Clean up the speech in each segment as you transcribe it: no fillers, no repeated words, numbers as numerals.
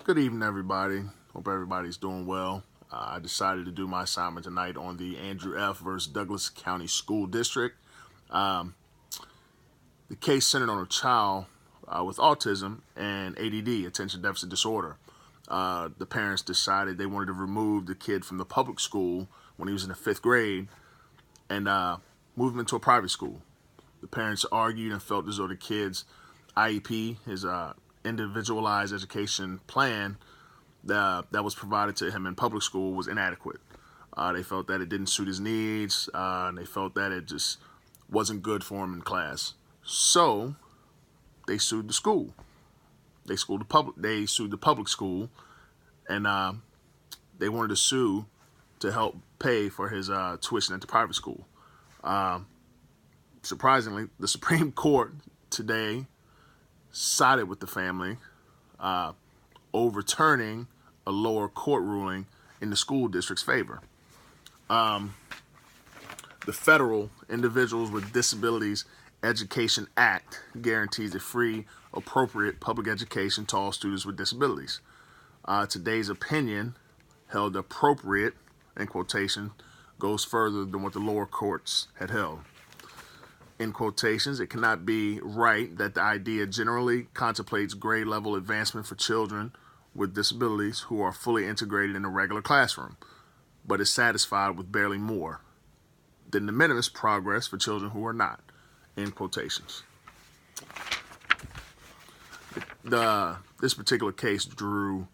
Good evening, everybody. Hope everybody's doing well. I decided to do my assignment tonight on the Andrew F. versus Douglas County School District. Um, the case centered on a child with autism and ADD, attention deficit disorder. The parents decided they wanted to remove the kid from the public school when he was in the 5th grade and move him into a private school. The parents argued and felt as though the kid's IEP, his individualized education plan that was provided to him in public school, was inadequate. They felt that it didn't suit his needs, and they felt that it just wasn't good for him in class. So they sued the school. They sued the public school, and they wanted to sue to help pay for his tuition at the private school. Surprisingly, the Supreme Court today sided with the family, overturning a lower court ruling in the school district's favor. The federal Individuals with Disabilities Education Act guarantees a free, appropriate public education to all students with disabilities. Today's opinion, held appropriate, in quotation, goes further than what the lower courts had held. In quotations, it cannot be right that the idea generally contemplates grade level advancement for children with disabilities who are fully integrated in a regular classroom, but is satisfied with barely more than the minimus progress for children who are not, in quotations. This particular case drew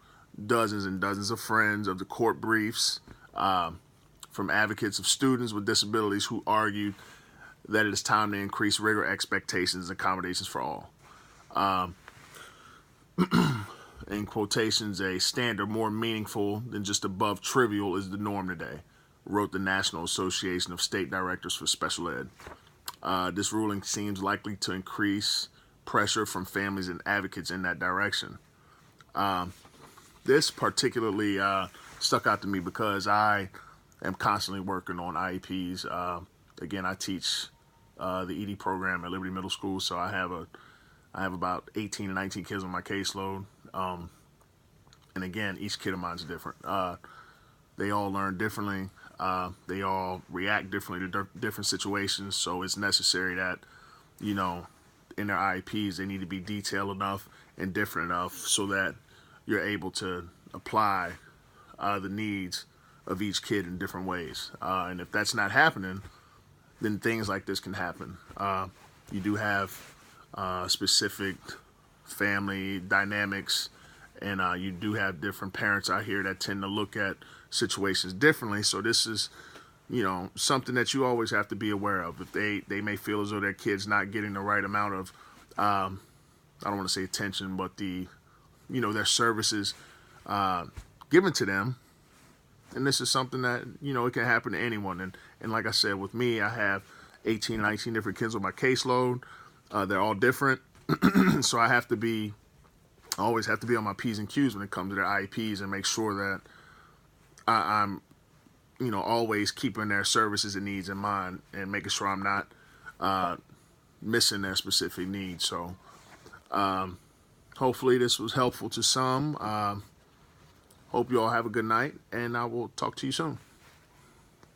dozens and dozens of friends of the court briefs, from advocates of students with disabilities who argued that it is time to increase rigor, expectations, and accommodations for all. In quotations, a standard more meaningful than just above trivial is the norm today, wrote the National Association of State Directors for Special Ed. This ruling seems likely to increase pressure from families and advocates in that direction. This particularly stuck out to me because I am constantly working on IEPs. Again, I teach the ED program at Liberty Middle School, so I have about 18 to 19 kids on my caseload. And again, each kid of mine is different. They all learn differently. They all react differently to different situations. So it's necessary that, in their IEPs, they need to be detailed enough and different enough so that you're able to apply the needs of each kid in different ways. And if that's not happening, then things like this can happen. You do have specific family dynamics, and you do have different parents out here that tend to look at situations differently. So this is, something that you always have to be aware of. If they may feel as though their kid's not getting the right amount of, I don't want to say attention, but their services given to them. And this is something that, it can happen to anyone. And like I said, with me, I have 18, 19 different kids on my caseload. They're all different. So I always have to be on my P's and Q's when it comes to their IEPs and make sure that I'm, always keeping their services and needs in mind and making sure I'm not missing their specific needs. So hopefully this was helpful to some. Hope you all have a good night, and I will talk to you soon.